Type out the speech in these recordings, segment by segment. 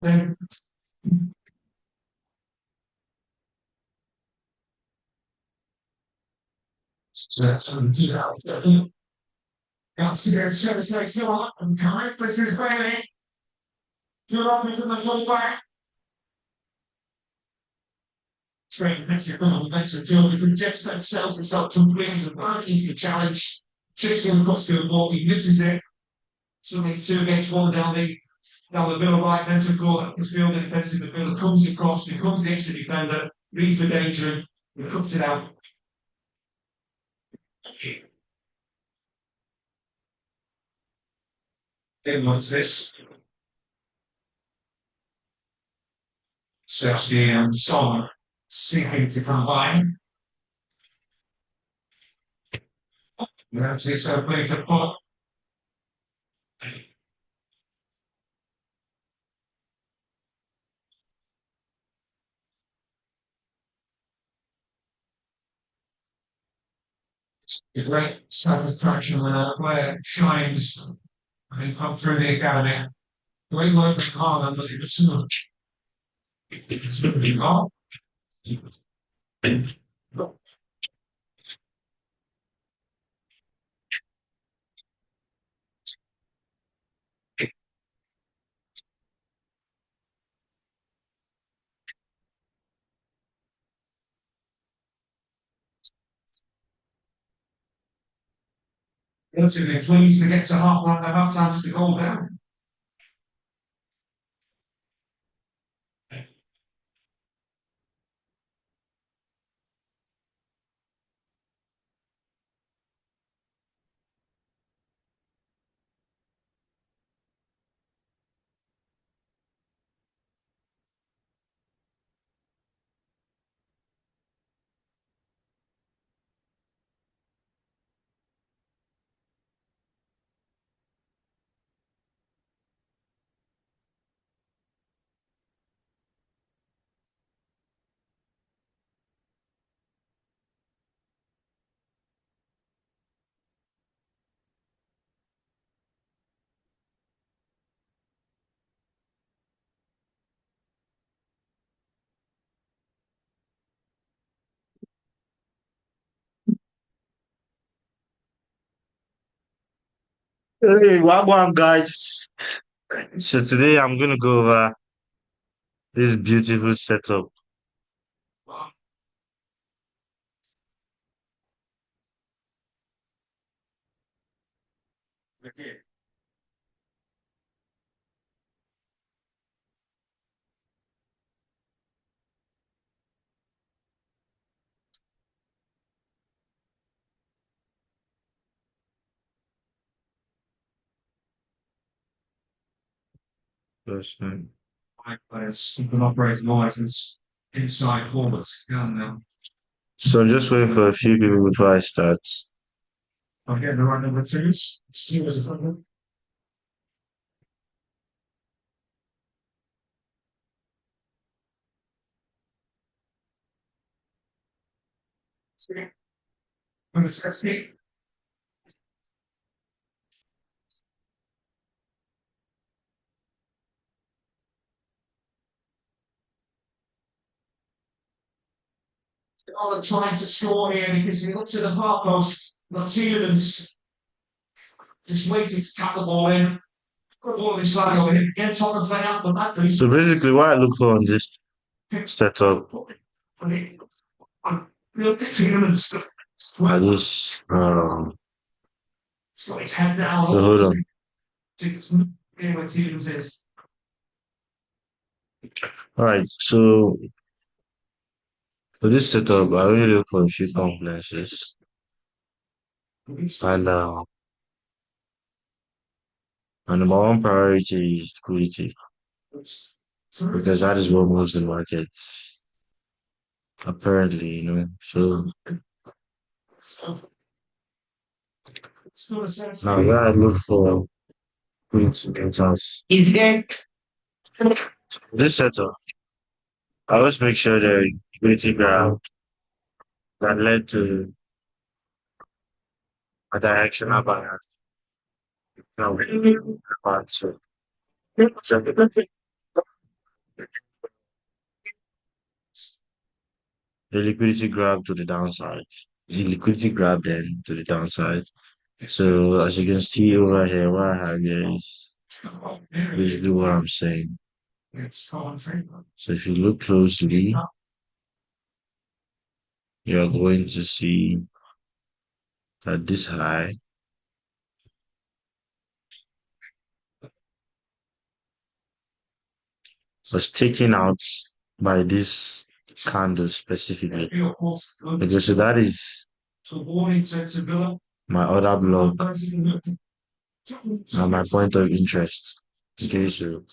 Then you know, consider service like so and correct this is very you're off from the whole back. Straight Mexico, Mexico, if it just sells itself completely the right into the challenge, chasing across the ball, he misses it. So makes two against one down the middle right, Mexico, the field defensive midfielder comes across, becomes the extra defender, reads the danger, and cuts it out. Then what's this? Sergio and Sommer seeking to combine. Perhaps this plays a pot. The great satisfaction when a player shines and come through the academy. Great work from Carl and the soon. It's going to be hard. Relatively pleased to get to half time just to go down. Hey, welcome, guys. So today I'm gonna go over this beautiful setup. Okay. First, My players who can operate more as inside forwards. So I'm just waiting for a few people before I start. I'm getting the right number twos. He was a number. Number 60. Oh, trying to score here because he looks at the far post. Got Tielemans just waiting to tap the ball in. Good ball inside over here. Gets on the play out, but that goes. So basically, what I look for in this setup But it, look at Tielemans. are this. He's got his head down. So hold on. Yeah, where Tielemans is. All right. So for this setup, I really look for a few components, and my number one priority is liquidity because that is what moves the market. Apparently, So now, where I look for liquidity details. Is there this setup? I always make sure the liquidity graph that led to a directional bias. Now, so a liquidity grab to the downside. A liquidity grab then to the downside. So as you can see over here, what I have here is basically what I'm saying. So if you look closely, you're going to see that this high was taken out by this candle specifically. Okay, so that is my other block and my point of interest. Okay, so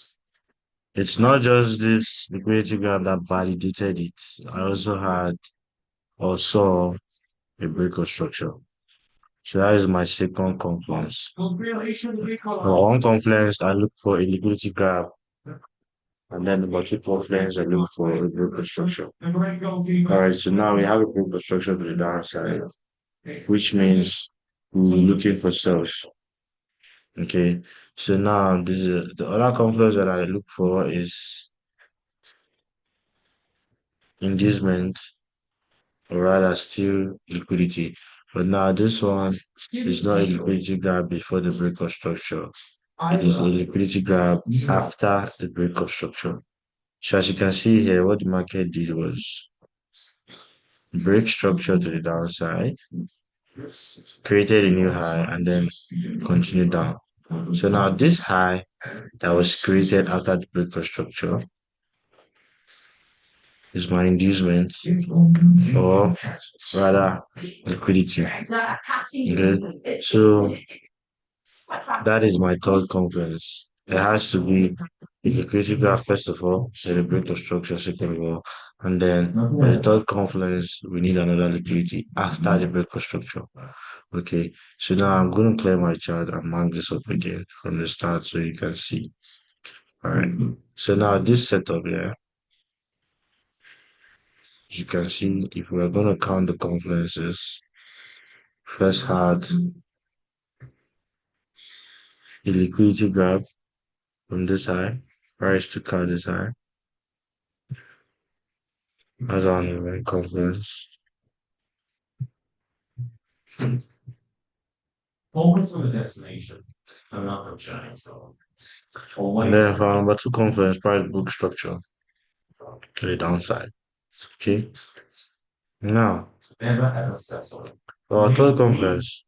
it's not just this liquidity graph that validated it. I also had or saw a break of structure. So that is my second confluence. For one confluence, I look for a liquidity graph, and then number two confluence, I look for a break of structure. All right, so now we have a break of structure to the downside, which means we're looking for sales. Okay, so now this is the other confluence that I look for is engagement, or rather still liquidity. But now this one is not a liquidity grab before the break of structure. It is a liquidity grab after the break of structure. So as you can see here, what the market did was break structure to the downside, created a new high, and then continued down. So now this high that was created after the break of structure is my inducement, or rather liquidity. Okay, so that is my third confluence. There has to be a liquidity graph first of all, then a break of structure second of all, and then for the third confluence, we need another liquidity after the break of structure. Okay, so now I'm going to clear my chart and mark this up again from the start so you can see. All right, so now this setup here, as you can see, if we're going to count the confluences, first had a liquidity grab from this high, price to cut this high, as our main confluence. Always to the destination. Another giant dog. And then for number two confluence, price book structure to the downside. Okay. Now, Never had a settle. for our third confluence,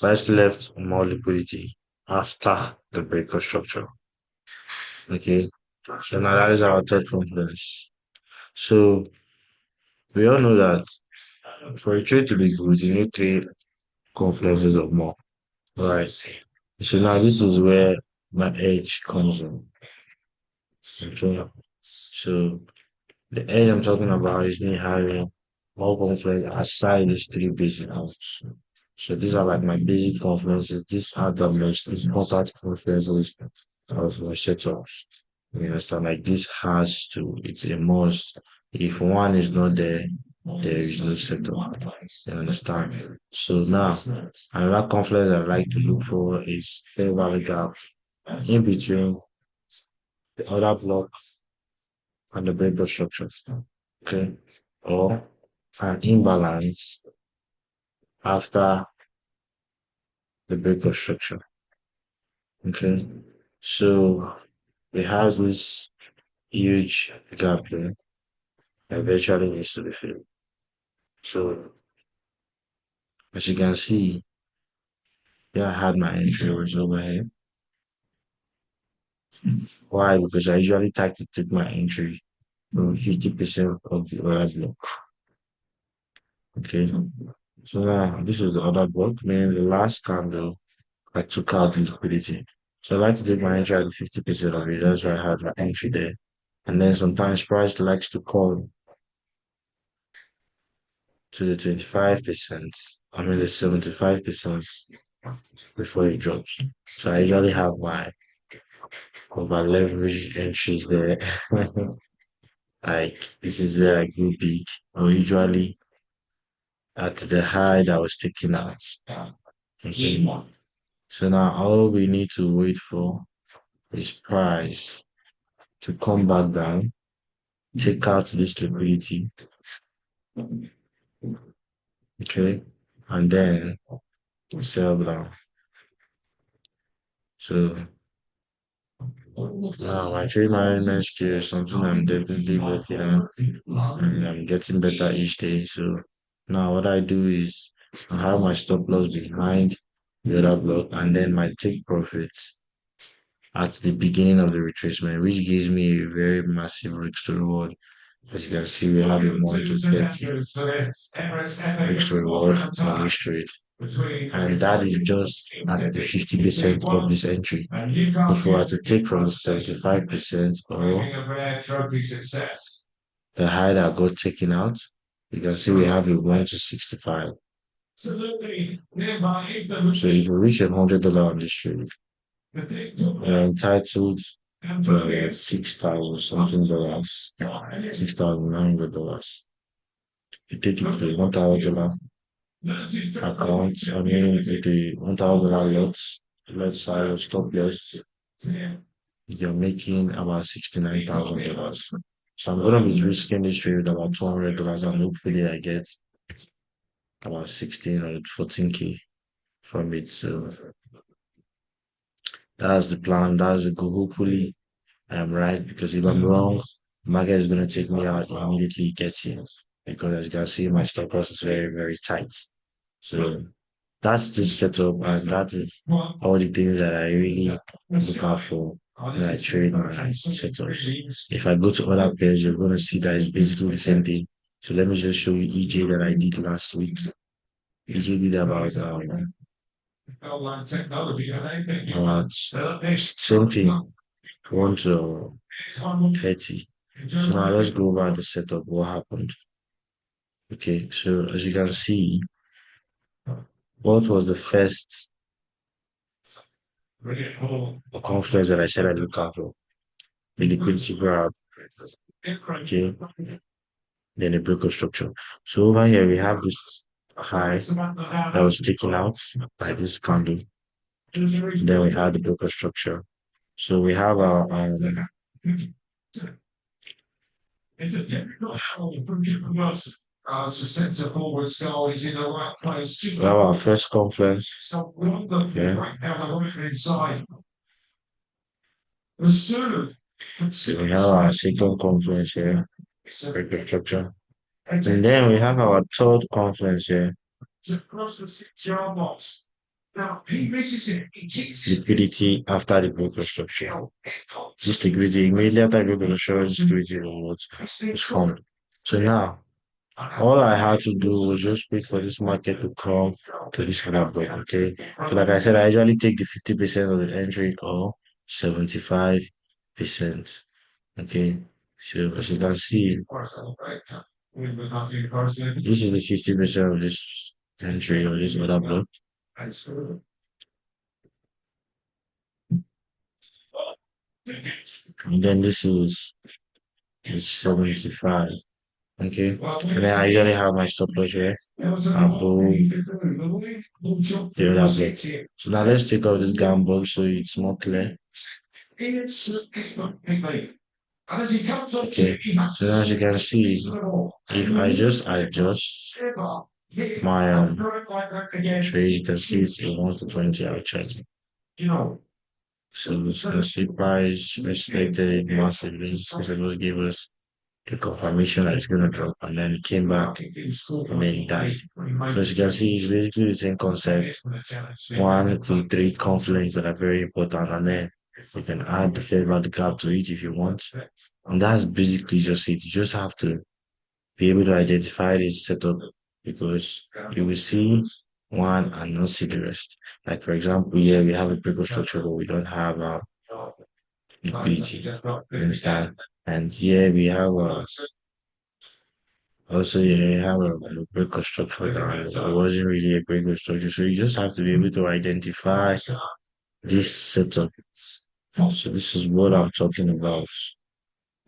price left more liquidity after the break of structure. Okay. So now that is our third confluence. So we all know that for a trade to be good, you need three confluences or more. Right. So now this is where my edge comes in. Okay. So the edge I'm talking about is me having more confluence aside these three basic ones. So these are like my basic confluences. These are the most important confluences of my setups. You understand? Like this has to, it's a must. If one is not there, there is no setup. You understand? So now, another confluence I like to look for is fair value gap in between the other blocks and the breaker structure. Okay. Or an imbalance after the breaker structure. Okay. So we have this huge gap there that eventually needs to be filled. So as you can see, yeah, I had my entry was over here. Why? Because I usually try to take my entry from 50% of the other block. Okay. So now this is the other block, meaning the last candle I took out the liquidity. So I like to take my entry at 50% of it. That's why I had my entry there. And then sometimes price likes to call to the 25%, I mean the 75% before it drops. So I usually have my over leverage entries there. Like this is where I go big, or usually at the high that was taken out. Okay. So now all we need to wait for is price to come back down, take out this liquidity, Okay, and then sell down. So now my trade management skill is something I'm definitely working on, and I'm getting better each day. So now what I do is I have my stop loss behind the other block, and then my take profits at the beginning of the retracement, which gives me a very massive risk to reward. As you can see, we have a 1 to 30 risk to reward on each trade. And that is just at the 50% of this entry. If we were to take from the 75% or the high that got taken out, you can see we have a 1 to 65. So if we reach $100 on this trade, we're entitled to 6,000 something dollars, $6,900. You take it to $1,000 account, I mean, with the $1,000 lots, let's say stop loss, you're making about $69,000. So I'm gonna be risking this trade with about $200, and hopefully I get about 16 or 14K from it. So that's the plan. That's the goal. Hopefully I'm right, because if I'm wrong, the market is gonna take me out immediately gets in, because as you can see, my stop loss is very, very tight. So that's the setup, and that is all the things that I really look out for when I trade my setups. If I go to other pairs, you're gonna see that it's basically the same thing. So let me just show you EJ that I did last week. EJ did about same thing, 1 to 30. So now let's go over the setup, what happened. Okay, so as you can see, what was the first confluence that I said I look out for? The liquidity grab, okay, then the breakout structure. So over here we have this high that was taken out by this candle. Then we have the breakout structure. So we have our it's a difficult center forward skull is in the right place. Well, our first conference. So yeah. Right now, the woman inside. So we have our second conference here, breakout structure. And then we have our third conference here. Now he misses it. He kicks it. Liquidity after the breakout structure. This liquidity immediately after the breakout structure, liquidity rewards is formed. So now all I had to do was just wait for this market to come to this kind of break, okay? So like I said, I usually take the 50% of the entry or 75%. Okay. So as you can see, this is the 50% of this entry or this other block. And then this is 75. Okay. And then I usually have my stop loss here above the other block. So now let's take out this gamble so it's more clear. Okay. So as you can see, if I just adjust my trade, you can see it's a 1 to 20 out check. So you can see price respected massively because it will give us the confirmation that it's going to drop, and then it came back and then it died. So as you can see, it's basically the same concept. 1 to 3 confluence that are very important, and then you can add the fair value gap to it if you want. And that's basically just it. You just have to be able to identify this setup, because you will see one and not see the rest. Like for example, here we have a breakout structure, but we don't have liquidity. You understand? And here we have also here we have a breakout structure that it wasn't really a breakout structure. So you just have to be able to identify this setup. So this is what I'm talking about.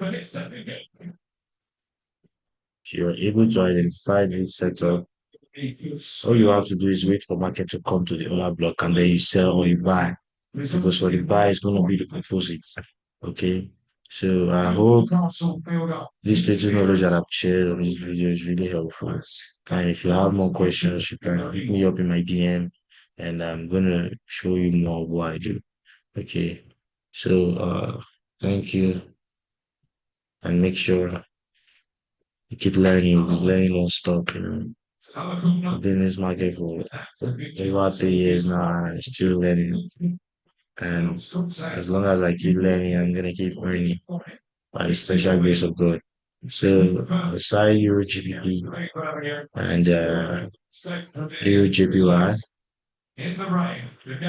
If you're able to identify this setup, all you have to do is wait for market to come to the other block, and then you sell or you buy. Because for the buy, it's going to be the opposite. Okay. So I hope this little knowledge that I've shared on this video is really helpful. And if you have more questions, you can hit me up in my DM and I'm gonna show you more of what I do. Okay. So thank you and make sure you keep learning, because learning don't stop, you know. I've been in this market for over 3 years now and I'm still learning. And as long as I keep learning, I'm gonna keep learning by the special grace of God. So aside Euro GBP and Euro JPY.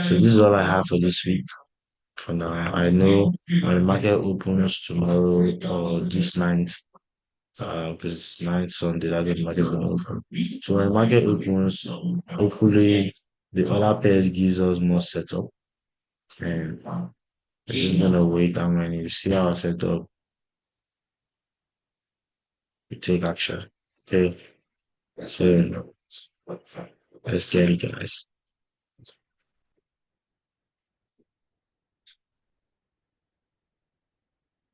So this is all I have for this week. For now, I know when the market opens tomorrow or this night, because it's night Sunday, that's when the market is going to open. So when the market opens, hopefully the other pairs gives us more setup. And I'm just gonna wait, and when you see our setup, we take action. Okay, so let's get it, guys.